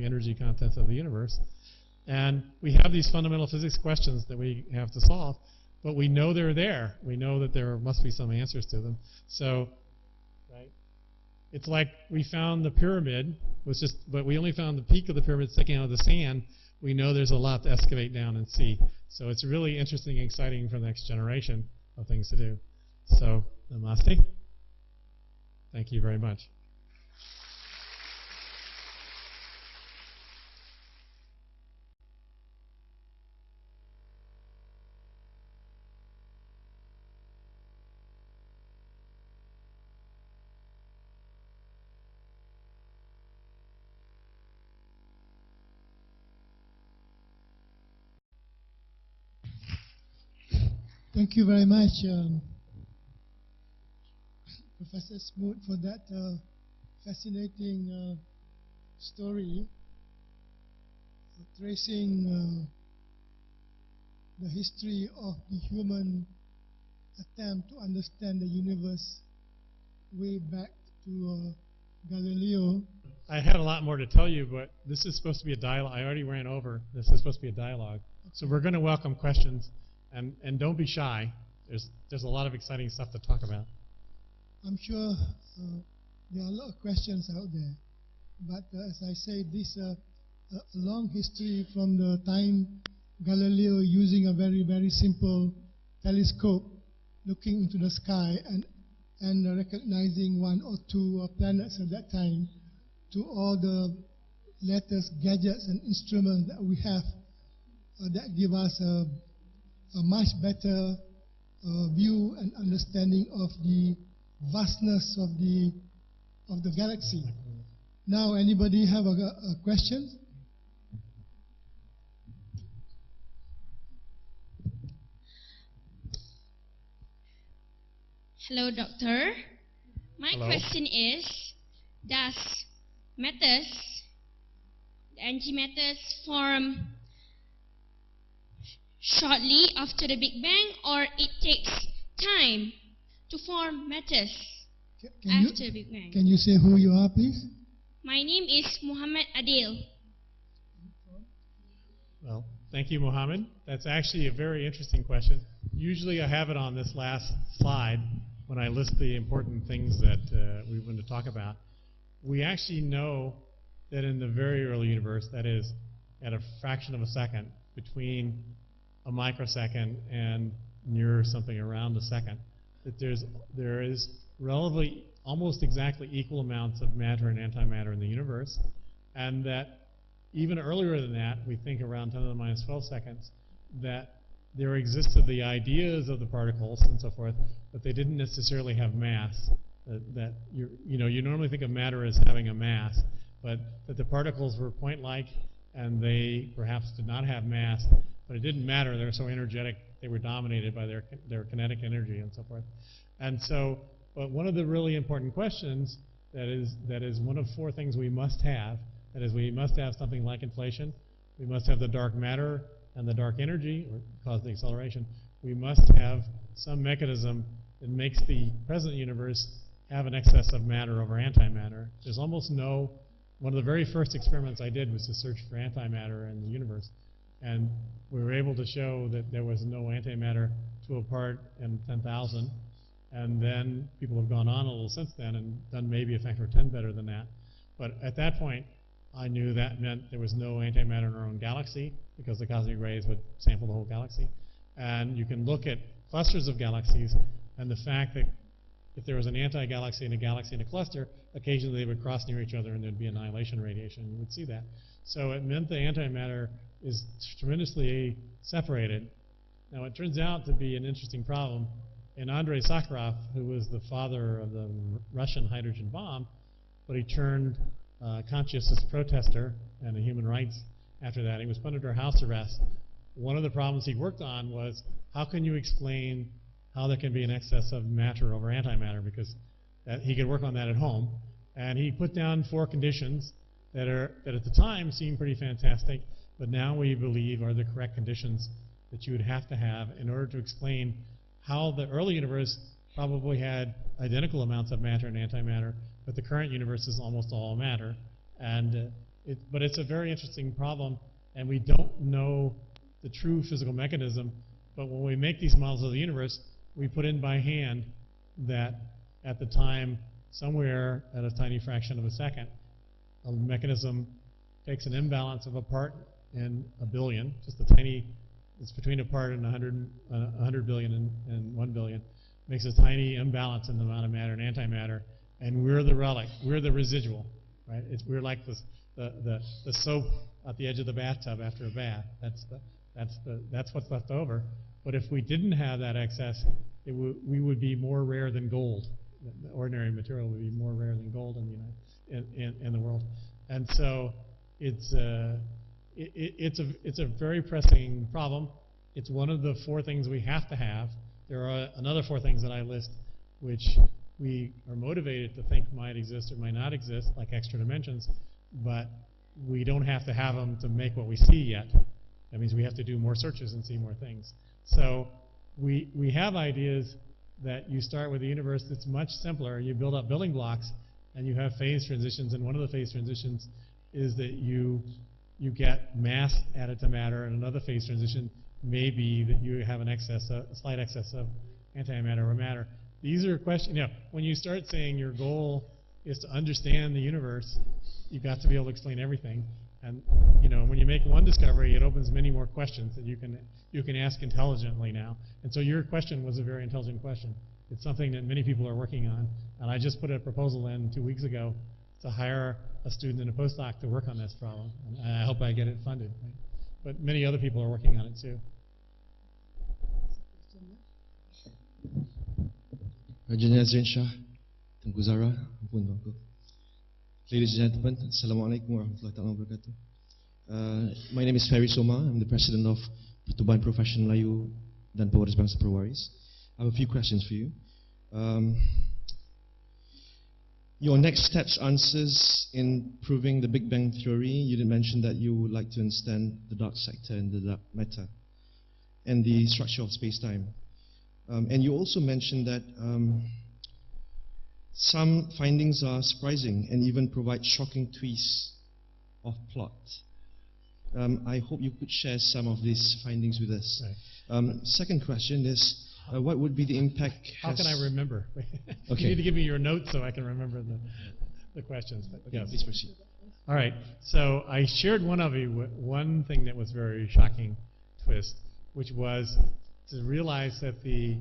energy contents of the universe. And we have these fundamental physics questions that we have to solve, but we know they're there. We know that there must be some answers to them. So, right? It's like we found the pyramid, but we only found the peak of the pyramid sticking out of the sand. We know there's a lot to excavate down and see. So it's really interesting and exciting for the next generation of things to do. So, namaste. Thank you very much. Thank you very much, Professor Smoot, for that fascinating story, tracing the history of the human attempt to understand the universe way back to Galileo. I had a lot more to tell you, but this is supposed to be a dialogue. I already ran over. This is supposed to be a dialogue. Okay. So we're going to welcome questions. And don't be shy. There's a lot of exciting stuff to talk about. I'm sure there are a lot of questions out there. But as I say, this a long history from the time Galileo using a very, very simple telescope looking into the sky and recognizing one or two planets at that time, to all the latest gadgets and instruments that we have that give us a much better view and understanding of the vastness of the galaxy. Now, anybody have a question? Hello, Doctor. My Hello. question is, does matters, antimatters, form shortly after the Big Bang, or it takes time to form matters after the Big Bang? Can you say who you are, please? My name is Muhammad Adil. Well, thank you, Mohammed. That's actually a very interesting question. Usually I have it on this last slide when I list the important things that we want to talk about. We actually know that in the very early universe, that is, at a fraction of a second, between a microsecond and near something around a second, that there is relatively almost exactly equal amounts of matter and antimatter in the universe, and that even earlier than that, we think around 10 to the minus 12 seconds, that there existed the ideas of the particles and so forth, but they didn't necessarily have mass. That you normally think of matter as having a mass, but that the particles were point-like and they perhaps did not have mass, but it didn't matter. They were so energetic, they were dominated by their kinetic energy and so forth. And so, but one of the really important questions that is one of four things we must have, that is, we must have something like inflation, we must have the dark matter and the dark energy, or cause the acceleration. We must have some mechanism that makes the present universe have an excess of matter over antimatter. There's almost no, one of the very first experiments I did was to search for antimatter in the universe. And we were able to show that there was no antimatter to a part in 10,000. And then people have gone on a little since then and done maybe a factor of 10 better than that. But at that point, I knew that meant there was no antimatter in our own galaxy, because the cosmic rays would sample the whole galaxy. And you can look at clusters of galaxies, and the fact that if there was an anti-galaxy and a galaxy in a cluster, occasionally they would cross near each other and there'd be annihilation radiation. You would see that. So it meant the antimatter is tremendously separated. Now, it turns out to be an interesting problem. And Andrei Sakharov, who was the father of the Russian hydrogen bomb, but he turned conscientious protester and a human rights after that. He was put under house arrest. One of the problems he worked on was, how can you explain how there can be an excess of matter over antimatter, because he could work on that at home. And he put down four conditions that at the time seemed pretty fantastic, but now we believe are the correct conditions that you would have in order to explain how the early universe probably had identical amounts of matter and antimatter, but the current universe is almost all matter. And But it's a very interesting problem, and we don't know the true physical mechanism. But when we make these models of the universe, we put in by hand that at the time, somewhere at a tiny fraction of a second, a mechanism takes an imbalance of a part in a billion, just a tiny, it's between a part in 100 billion and 1 billion, makes a tiny imbalance in the amount of matter and antimatter, and we're the relic, we're the residual, right? We're like the soap at the edge of the bathtub after a bath. That's what's left over. But if we didn't have that excess, we would be more rare than gold. The ordinary material would be more rare than gold in the world. And so it's a very pressing problem. It's one of the 4 things we have to have. There are another 4 things that I list which we are motivated to think might exist or might not exist, like extra dimensions, but we don't have to have them to make what we see yet. That means we have to do more searches and see more things. So we have ideas that you start with a universe that's much simpler. You build up building blocks, and you have phase transitions, and one of the phase transitions is that you get mass added to matter, and another phase transition may be that you have a slight excess of antimatter or matter. These are questions, when you start saying your goal is to understand the universe, you've got to be able to explain everything. And when you make one discovery, it opens many more questions that you can ask intelligently now. And so your question was a very intelligent question. It's something that many people are working on. And I just put a proposal in 2 weeks ago to hire a student and a postdoc to work on this problem. And I hope I get it funded. Right? But many other people are working on it too. Ladies and gentlemen, Assalamualaikum warahmatullahi wabarakatuh. My name is Ferry Soma. I'm the president of Pertubuhan Profesion Melayu dan Pewaris Bangsa Perwaris. I have a few questions for you. Your next steps answers in proving the Big Bang Theory, you did mention that you would like to understand the dark sector and the dark matter and the structure of space-time. And you also mentioned that some findings are surprising and even provide shocking twists of plot. I hope you could share some of these findings with us. Right. Second question is, what would be the impact? How can I remember? Okay. You need to give me your notes so I can remember the questions. But okay, yes. Please proceed. All right. So I shared one thing that was very shocking twist, which was to realize that the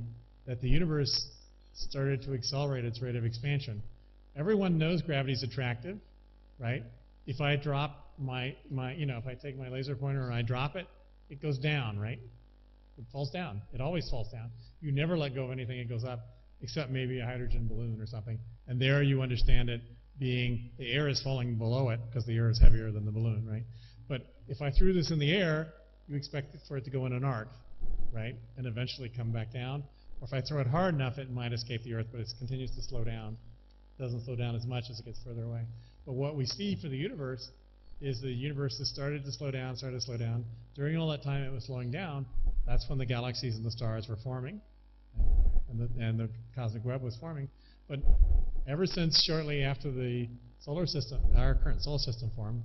universe started to accelerate its rate of expansion. Everyone knows gravity is attractive, right? If I drop if I take my laser pointer and I drop it, it goes down, right? It falls down. It always falls down. You never let go of anything, it goes up, except maybe a hydrogen balloon or something. And there you understand it being the air is falling below it because the air is heavier than the balloon, right? But if I threw this in the air, you expect for it to go in an arc, right? And eventually come back down. Or if I throw it hard enough, it might escape the Earth, but it continues to slow down. It doesn't slow down as much as it gets further away. But what we see for the universe is the universe has started to slow down. During all that time it was slowing down, that's when the galaxies and the stars were forming, and the cosmic web was forming. But ever since shortly after the solar system, our current solar system formed,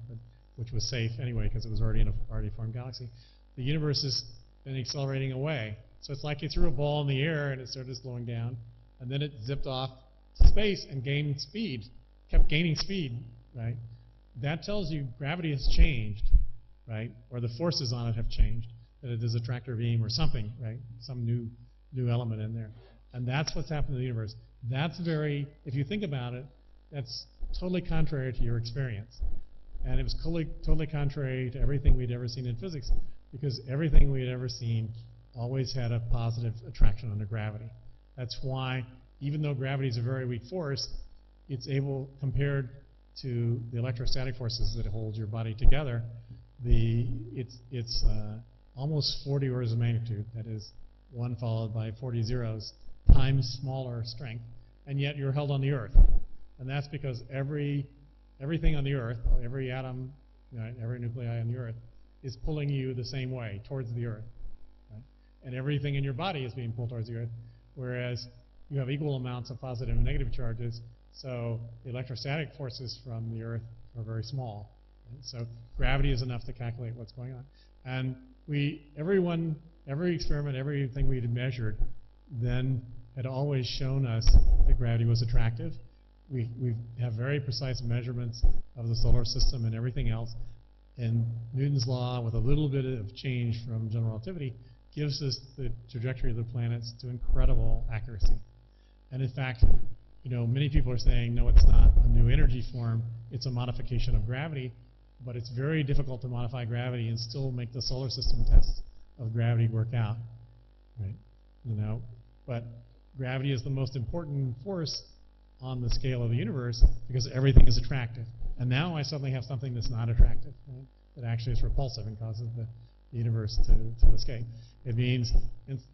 which was safe anyway because it was already in a already formed galaxy, the universe has been accelerating away. So it's like you threw a ball in the air and it started slowing down, and then it zipped off to space and gained speed, kept gaining speed, right? That tells you gravity has changed, right? Or the forces on it have changed, that it is a tractor beam or something, right? Some new element in there. And that's what's happened to the universe. That's if you think about it, that's totally contrary to your experience. And it was totally contrary to everything we'd ever seen in physics, because everything we had ever seen always had a positive attraction under gravity. That's why, even though gravity is a very weak force, it's able, compared to the electrostatic forces that hold your body together, it's almost 40 orders of magnitude. That is 1 followed by 40 zeros times smaller strength, and yet you're held on the Earth. And that's because everything on the Earth, every atom, every nuclei on the Earth, is pulling you the same way, towards the Earth. And everything in your body is being pulled towards the Earth, whereas you have equal amounts of positive and negative charges, so the electrostatic forces from the Earth are very small. So gravity is enough to calculate what's going on. And every experiment, everything we had measured, then had always shown us that gravity was attractive. We have very precise measurements of the solar system and everything else. And Newton's law, with a little bit of change from general relativity, gives us the trajectory of the planets to incredible accuracy. And in fact, many people are saying, no, it's not a new energy form, it's a modification of gravity, but it's very difficult to modify gravity and still make the solar system tests of gravity work out, right? But gravity is the most important force on the scale of the universe because everything is attractive. And now I suddenly have something that's not attractive, right? That actually is repulsive and causes the universe to escape. It means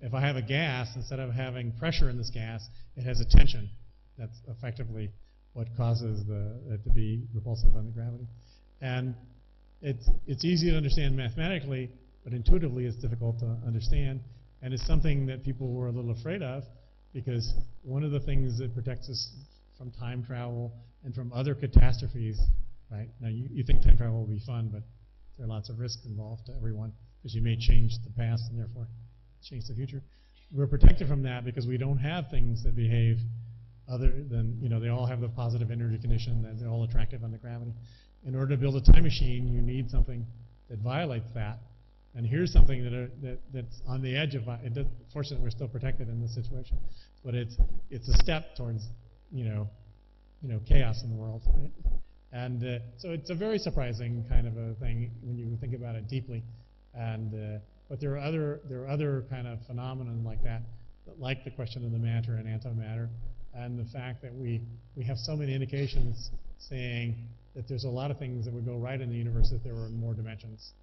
if I have a gas, instead of having pressure in this gas, it has a tension. That's effectively what causes it to be repulsive under gravity. And it's easy to understand mathematically, but intuitively it's difficult to understand. And it's something that people were a little afraid of, because one of the things that protects us from time travel and from other catastrophes, right? Now, you think time travel will be fun, but there are lots of risks involved to everyone, because you may change the past and therefore change the future. We're protected from that because we don't have things that behave other than, they all have the positive energy condition, that they're all attractive under gravity. In order to build a time machine, you need something that violates that. And here's something that's on the edge of it. Fortunately, we're still protected in this situation, but it's a step towards chaos in the world, right? And so it's a very surprising kind of a thing when you think about it deeply. And but there are other kind of phenomena like that, like the question of the matter and antimatter, and the fact that we have so many indications saying that there's a lot of things that would go right in the universe if there were more dimensions,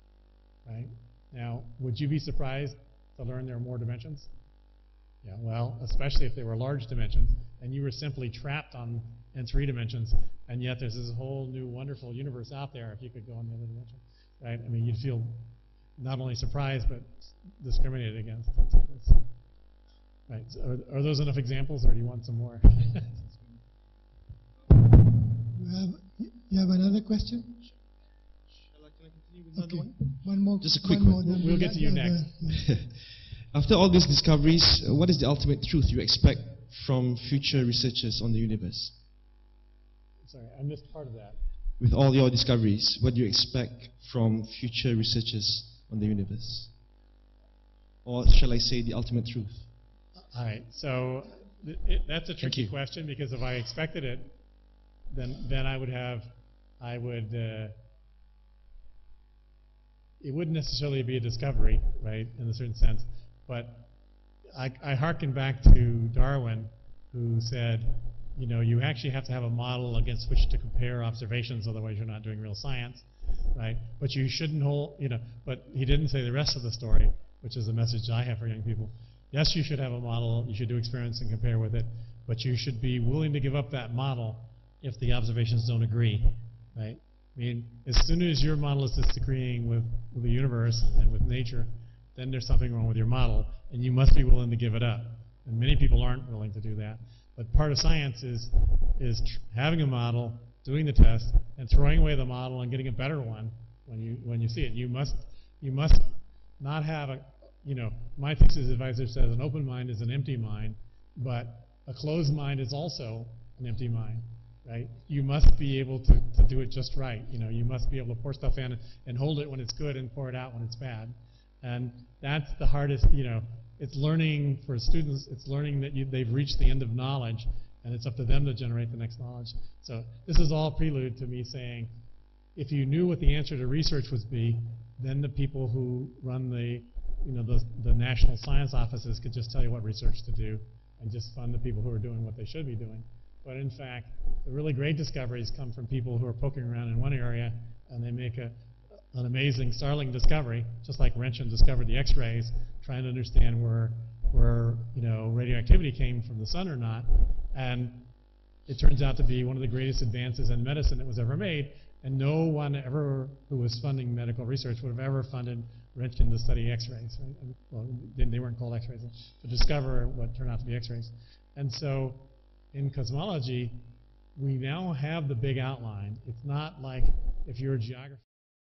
right? Now, would you be surprised to learn there are more dimensions? Yeah, well, especially if they were large dimensions, and you were simply trapped in 3 dimensions, and yet there's this whole new wonderful universe out there if you could go in the other dimension, right? I mean, you'd feel not only surprised, but discriminated against. Right. So are those enough examples, or do you want some more? You have another question? Can I continue with another one? One more. Just a quick one. We'll get to you next. After all these discoveries, what is the ultimate truth you expect from future researchers on the universe? Sorry, I missed part of that. With all your discoveries, what do you expect from future researchers on the universe? Or shall I say the ultimate truth? All right, so that's a tricky question, because if I expected it, then it wouldn't necessarily be a discovery, right, in a certain sense. But I hearken back to Darwin, who said, you actually have to have a model against which to compare observations, otherwise you're not doing real science, right? But you shouldn't but he didn't say the rest of the story, which is the message I have for young people. Yes, you should have a model, you should do experiments and compare with it, but you should be willing to give up that model if the observations don't agree, right? I mean, as soon as your model is disagreeing with the universe and with nature, then there's something wrong with your model, and you must be willing to give it up. And many people aren't willing to do that. But part of science is having a model, doing the test, and throwing away the model and getting a better one when you see it. You must not have my thesis advisor says an open mind is an empty mind, but a closed mind is also an empty mind, right? You must be able to do it just right. You must be able to pour stuff in and hold it when it's good and pour it out when it's bad. And that's the hardest, it's learning for students, it's learning that they've reached the end of knowledge, and it's up to them to generate the next knowledge. So this is all prelude to me saying, if you knew what the answer to research would be, then the people who run the national science offices could just tell you what research to do and just fund the people who are doing what they should be doing. But in fact, the really great discoveries come from people who are poking around in one area, and they make an amazing, startling discovery, just like Roentgen discovered the X-rays, trying to understand where radioactivity came from the sun or not. And it turns out to be one of the greatest advances in medicine that was ever made. And no one ever who was funding medical research would have ever funded Roentgen to study X-rays. Right? Well, they weren't called X-rays, to discover what turned out to be X-rays. And so in cosmology, we now have the big outline. It's not like if you're a geographer